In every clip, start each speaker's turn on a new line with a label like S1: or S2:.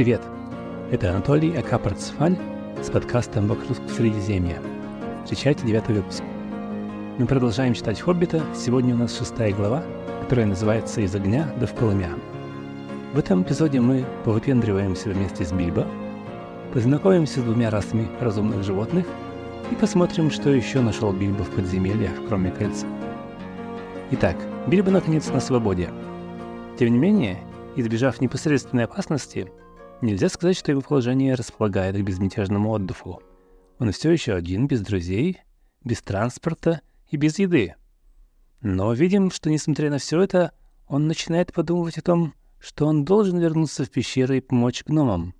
S1: Привет! Это Анатолий Акапарцфаль с подкастом «Вокруг Средиземья». Встречайте 9-й выпуск. Мы продолжаем читать «Хоббита». Сегодня у нас 6 глава, которая называется «Из огня до в полымя». В этом эпизоде мы повыпендриваемся вместе с Бильбо, познакомимся с 2 расами разумных животных и посмотрим, что еще нашел Бильбо в подземельях, кроме кольца. Итак, Бильбо наконец на свободе. Тем не менее, избежав непосредственной опасности, нельзя сказать, что его положение располагает к безмятежному отдыху. Он все еще один, без друзей, без транспорта и без еды. Но видим, что, несмотря на все это, он начинает подумывать о том, что он должен вернуться в пещеру и помочь гномам.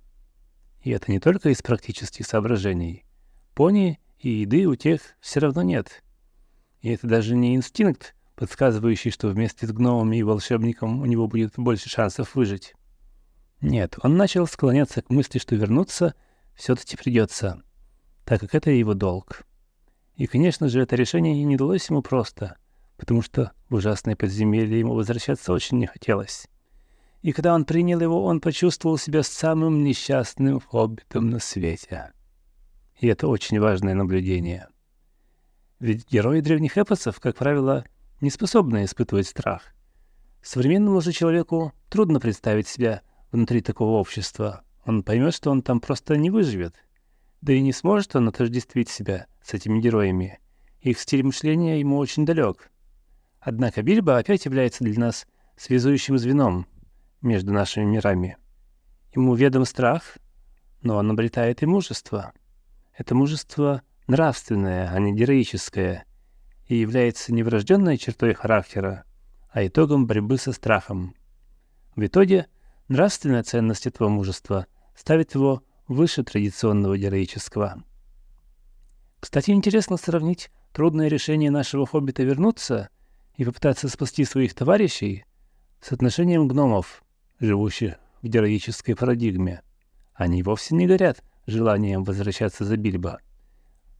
S1: И это не только из практических соображений. Пони и еды у тех все равно нет. И это даже не инстинкт, подсказывающий, что вместе с гномами и волшебником у него будет больше шансов выжить. Нет, он начал склоняться к мысли, что вернуться все-таки придется, так как это его долг. И, конечно же, это решение не далось ему просто, потому что в ужасное подземелье ему возвращаться очень не хотелось. И когда он принял его, он почувствовал себя самым несчастным хоббитом на свете. И это очень важное наблюдение. Ведь герои древних эпосов, как правило, не способны испытывать страх. Современному же человеку трудно представить себя внутри такого общества. Он поймет, что он там просто не выживет. Да и не сможет он отождествить себя с этими героями. Их стиль мышления ему очень далек. Однако Бильбо опять является для нас связующим звеном между нашими мирами. Ему ведом страх, но он обретает и мужество. Это мужество нравственное, а не героическое, и является не врожденной чертой характера, а итогом борьбы со страхом. В итоге нравственная ценность этого мужества ставит его выше традиционного героического. Кстати, интересно сравнить трудное решение нашего хоббита вернуться и попытаться спасти своих товарищей с отношением гномов, живущих в героической парадигме. Они вовсе не горят желанием возвращаться за Бильбо.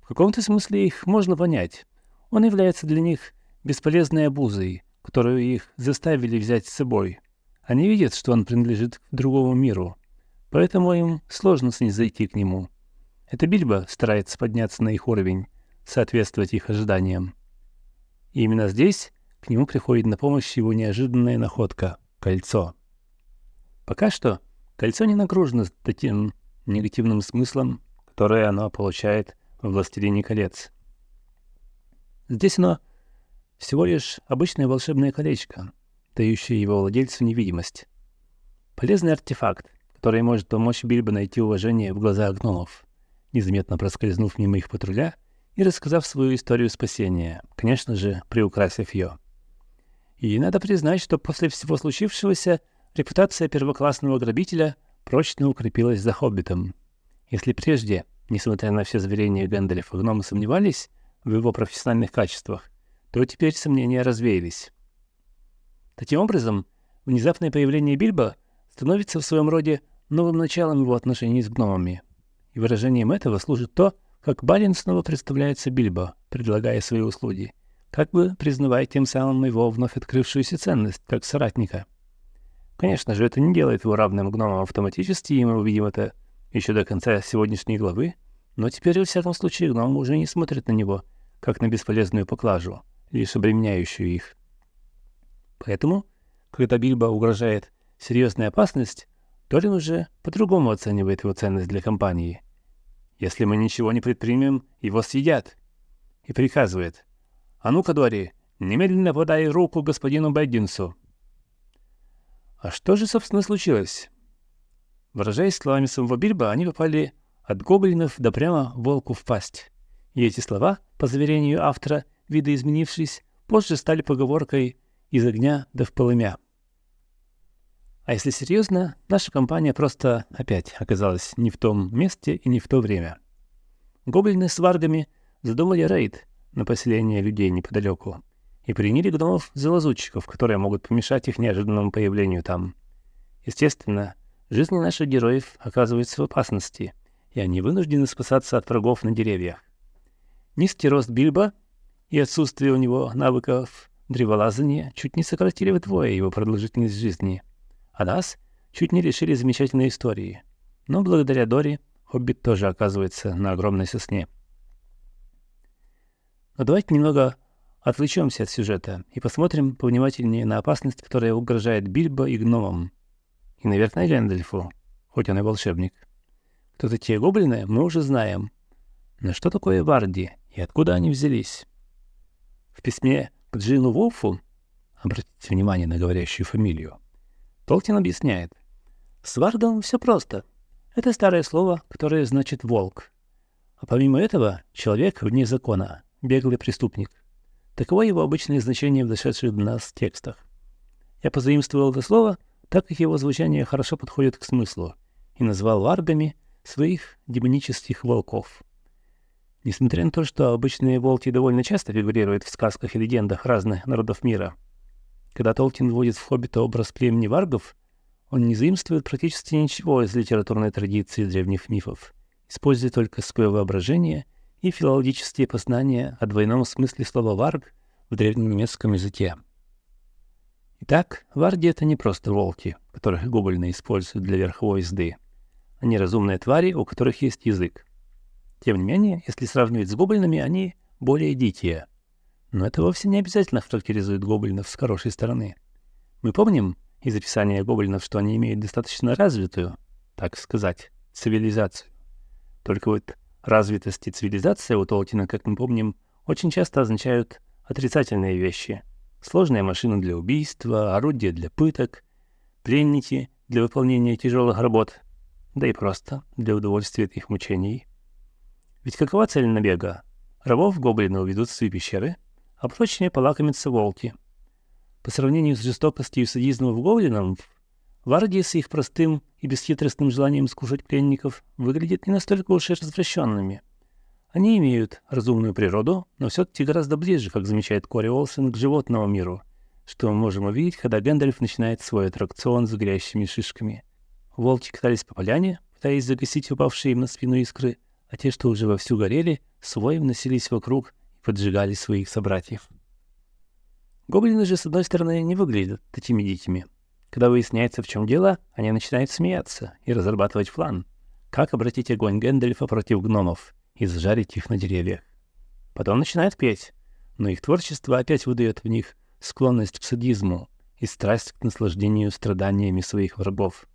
S1: В каком-то смысле их можно понять. Он является для них бесполезной обузой, которую их заставили взять с собой. Они видят, что он принадлежит к другому миру, поэтому им сложно снизойти к нему. Это Бильбо старается подняться на их уровень, соответствовать их ожиданиям. И именно здесь к нему приходит на помощь его неожиданная находка — кольцо. Пока что кольцо не нагружено таким негативным смыслом, которое оно получает в «Властелине колец». Здесь оно всего лишь обычное волшебное колечко, дающее его владельцу невидимость. Полезный артефакт, который может помочь Бильбо найти уважение в глазах гномов, незаметно проскользнув мимо их патруля и рассказав свою историю спасения, конечно же, приукрасив ее. И надо признать, что после всего случившегося репутация первоклассного грабителя прочно укрепилась за хоббитом. Если прежде, несмотря на все заверения Гэндальфа, гномы сомневались в его профессиональных качествах, то теперь сомнения развеялись. Таким образом, внезапное появление Бильбо становится в своем роде новым началом его отношений с гномами. И выражением этого служит то, как Балин снова представляется Бильбо, предлагая свои услуги, как бы признавая тем самым его вновь открывшуюся ценность, как соратника. Конечно же, это не делает его равным гномам автоматически, и мы увидим это еще до конца сегодняшней главы, но теперь, во всяком случае, гномы уже не смотрят на него, как на бесполезную поклажу, лишь обременяющую их. Поэтому, когда Бильбо угрожает серьезная опасность, Толин уже по-другому оценивает его ценность для компании. Если мы ничего не предпримем, его съедят. И приказывает: «А ну-ка, Дори, немедленно подай руку господину Бэггинсу». А что же, собственно, случилось? Выражаясь словами самого Бильбо, они попали от гоблинов да прямо волку в пасть. И эти слова, по заверению автора, видоизменившись, позже стали поговоркой «из огня да в полымя». А если серьезно, наша компания просто опять оказалась не в том месте и не в то время. Гоблины с варгами задумали рейд на поселение людей неподалеку и приняли гномов за лазутчиков, которые могут помешать их неожиданному появлению там. Естественно, жизни наших героев оказываются в опасности, и они вынуждены спасаться от врагов на деревьях. Низкий рост Бильбо и отсутствие у него навыков древолазания чуть не сократили вдвое его продолжительность жизни, а нас чуть не лишили замечательной истории. Но благодаря Дори хоббит тоже оказывается на огромной сосне. Но давайте немного отвлечемся от сюжета и посмотрим повнимательнее на опасность, которая угрожает Бильбо и гномам. И, наверное, Гэндальфу, хоть он и волшебник. Кто такие гоблины, мы уже знаем. Но что такое варди и откуда они взялись? В письме к Джину Волфу, обратите внимание на говорящую фамилию, Толкин объясняет: с вардом все просто. Это старое слово, которое значит «волк». А помимо этого, человек вне закона, беглый преступник. Таково его обычное значение в дошедших до нас текстах. Я позаимствовал это слово, так как его звучание хорошо подходит к смыслу, и назвал варгами своих демонических волков. Несмотря на то, что обычные волки довольно часто фигурируют в сказках и легендах разных народов мира, когда Толкин вводит в «Хоббита» образ племени варгов, он не заимствует практически ничего из литературной традиции древних мифов, используя только свое воображение и филологические познания о двойном смысле слова «варг» в древненемецком языке. Итак, варги — это не просто волки, которых гоблины используют для верховой езды. Они разумные твари, у которых есть язык. Тем не менее, если сравнивать с гоблинами, они более дикие. Но это вовсе не обязательно характеризует гоблинов с хорошей стороны. Мы помним из описания гоблинов, что они имеют достаточно развитую, так сказать, цивилизацию. Только вот развитость и цивилизация у Толкина, как мы помним, очень часто означают отрицательные вещи. Сложные машины для убийства, орудия для пыток, пленники для выполнения тяжелых работ, да и просто для удовольствия от их мучений. Ведь какова цель набега? Рабов гоблины уведут в свои пещеры, а прочие полакомятся волки. По сравнению с жестокостью и садизмом гоблинов, варги с их простым и бесхитростным желанием скушать пленников выглядят не настолько уж и развращенными. Они имеют разумную природу, но все-таки гораздо ближе, как замечает Кори Олсен, к животному миру, что мы можем увидеть, когда Гэндальф начинает свой аттракцион с горящими шишками. Волки катались по поляне, пытаясь загасить упавшие им на спину искры, а те, что уже вовсю горели, с воем носились вокруг и поджигали своих собратьев. Гоблины же, с одной стороны, не выглядят такими дикими. Когда выясняется, в чем дело, они начинают смеяться и разрабатывать план, как обратить огонь Гэндальфа против гномов и зажарить их на деревьях. Потом начинают петь, но их творчество опять выдает в них склонность к садизму и страсть к наслаждению страданиями своих врагов.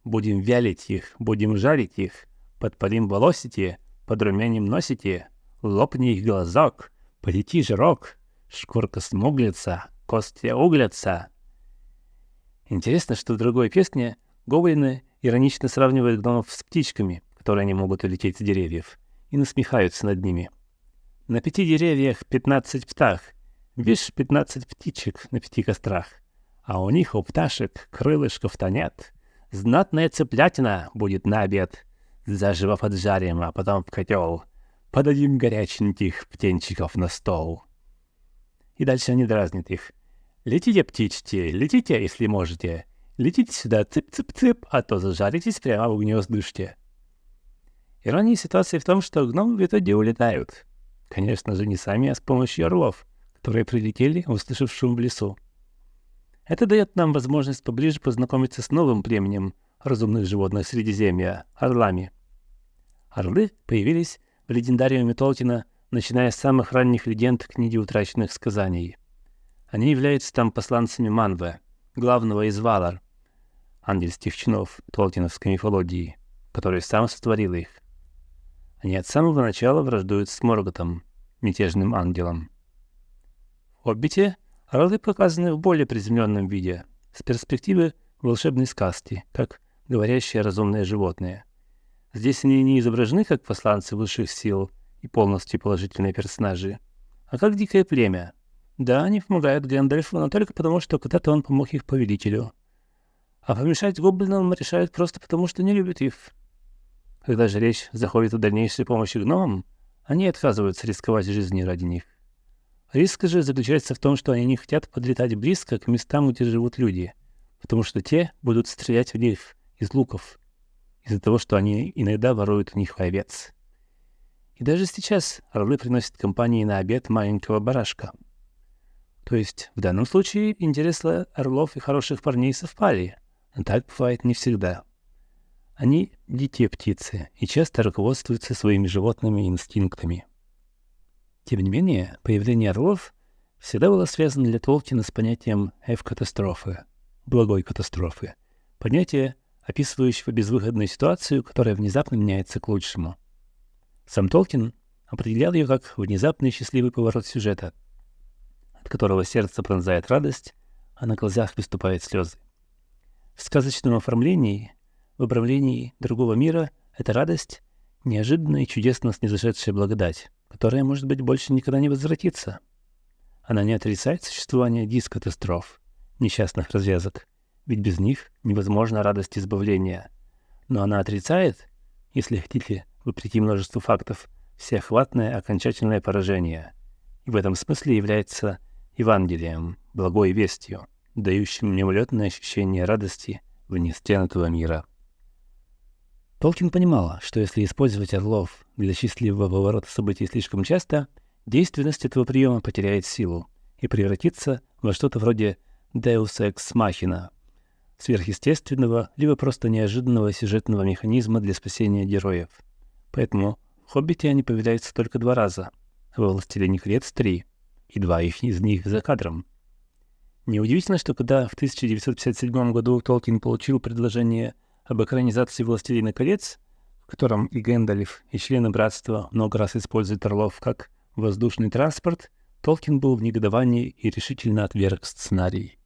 S1: Будем вялить их, будем жарить их, подпалим волосите, подрумяним носите, лопни их глазок, полети жирок, шкурка смуглится, кости углятся. Интересно, что в другой песне гоблины иронично сравнивают гномов с птичками, которые не могут улететь с деревьев, и насмехаются над ними. На 5 деревьях 15 птах, вишь 15 птичек на 5 кострах, а у них у пташек крылышков-то нет. Знатная цыплятина будет на обед, заживо поджарим, а потом в котел подадим горяченьких птенчиков на стол. И дальше они дразнят их. Летите, птички, летите, если можете. Летите сюда, цып-цып-цып, а то зажаритесь прямо в гнездышке. Ирония ситуации в том, что гномы в итоге улетают. Конечно же, не сами, а с помощью орлов, которые прилетели, услышав шум в лесу. Это дает нам возможность поближе познакомиться с новым племенем разумных животных Средиземья — орлами. Орлы появились в легендариуме Толкина, начиная с самых ранних легенд книги утраченных сказаний. Они являются там посланцами Манве, главного из Валар, ангельских чинов толкиновской мифологии, который сам сотворил их. Они от самого начала враждуют с Морготом, мятежным ангелом. В «Хоббите» орлы показаны в более приземленном виде, с перспективы волшебной сказки, как говорящие разумные животные. Здесь они не изображены как посланцы высших сил и полностью положительные персонажи, а как дикое племя. Да, они помогают Гэндальфу, но только потому, что когда-то он помог их повелителю. А помешать гоблинам решают просто потому, что не любят их. Когда же речь заходит о дальнейшей помощи гномам, они отказываются рисковать жизнью ради них. Риск же заключается в том, что они не хотят подлетать близко к местам, где живут люди, потому что те будут стрелять в них из луков, из-за того, что они иногда воруют у них овец. И даже сейчас орлы приносят компании на обед маленького барашка. То есть в данном случае интересы орлов и хороших парней совпали, но так бывает не всегда. Они дикие птицы и часто руководствуются своими животными инстинктами. Тем не менее, появление орлов всегда было связано для Толкина с понятием F-катастрофы, благой катастрофы, понятие, описывающего безвыходную ситуацию, которая внезапно меняется к лучшему. Сам Толкин определял ее как внезапный счастливый поворот сюжета, от которого сердце пронзает радость, а на глазах выступают слезы. В сказочном оформлении, в обрамлении другого мира эта радость — неожиданная и чудесно снизошедшая благодать, которая, может быть, больше никогда не возвратится. Она не отрицает существование дискатастроф, несчастных развязок, ведь без них невозможна радость избавления. Но она отрицает, если хотите, вопреки множеству фактов, всеохватное окончательное поражение, и в этом смысле является Евангелием, благой вестью, дающим мимолетное ощущение радости вне стен этого мира. Толкин понимал, что если использовать орлов для счастливого поворота событий слишком часто, действенность этого приема потеряет силу и превратится во что-то вроде Deus Ex Machina, сверхъестественного, либо просто неожиданного сюжетного механизма для спасения героев. Поэтому в «Хоббите» они появляются только 2 раза, а во «Властелине колец» 3, и 2 из них за кадром. Неудивительно, что когда в 1957 году Толкин получил предложение об экранизации «Властелина колец», в котором и Гэндальф, и члены Братства много раз используют орлов как воздушный транспорт, Толкин был в негодовании и решительно отверг сценарий.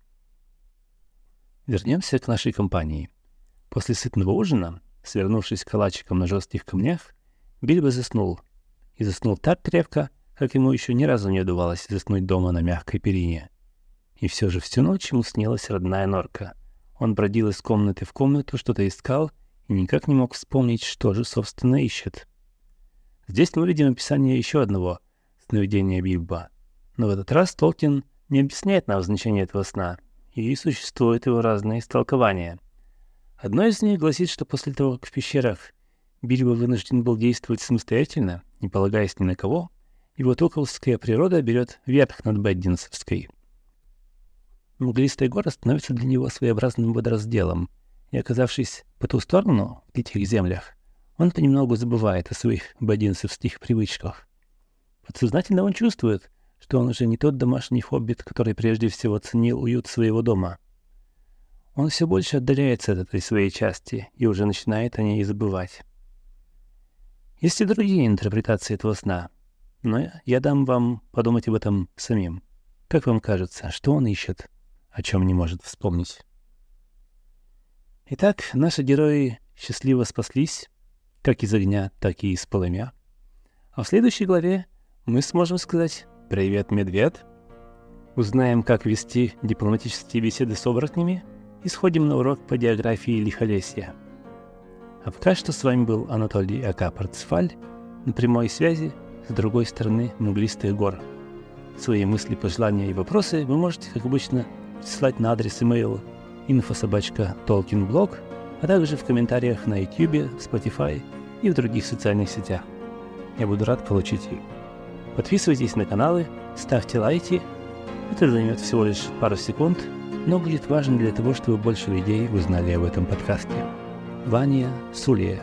S1: Вернемся к нашей компании. После сытного ужина, свернувшись калачиком на жестких камнях, Бильбо заснул. И заснул так крепко, как ему еще ни разу не удавалось заснуть дома на мягкой перине. И все же всю ночь ему снилась родная норка. Он бродил из комнаты в комнату, что-то искал и никак не мог вспомнить, что же, собственно, ищет. Здесь мы видим описание еще одного сновидения Бильбо. Но в этот раз Толкин не объясняет нам значение этого сна, и существуют его разные истолкования. Одно из них гласит, что после того, как в пещерах Бильбо вынужден был действовать самостоятельно, не полагаясь ни на кого, его токолская природа берет верх над бэддинсовской. Мглистые горы становятся для него своеобразным водоразделом, и, оказавшись по ту сторону, в этих землях, он понемногу забывает о своих бэддинсовских привычках. Подсознательно он чувствует, что он уже не тот домашний хоббит, который прежде всего ценил уют своего дома. Он все больше отдаляется от этой своей части и уже начинает о ней забывать. Есть и другие интерпретации этого сна, но я дам вам подумать об этом самим. Как вам кажется, что он ищет, о чем не может вспомнить? Итак, наши герои счастливо спаслись, как из огня, так и из полымя. А в следующей главе мы сможем сказать «Привет, медведь!», узнаем, как вести дипломатические беседы с оборотнями и сходим на урок по географии лихолесья. А пока что с вами был Анатолий А.К. Парцефаль на прямой связи с другой стороны мглистых гор. Свои мысли, пожелания и вопросы вы можете, как обычно, присылать на адрес email info@tolkienblog, а также в комментариях на YouTube, Spotify и в других социальных сетях. Я буду рад получить их. Подписывайтесь на каналы, ставьте лайки. Это займет всего лишь пару секунд, но будет важно для того, чтобы больше людей узнали об этом подкасте. Ваня Сулия.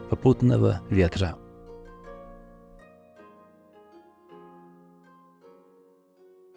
S1: Попутного ветра.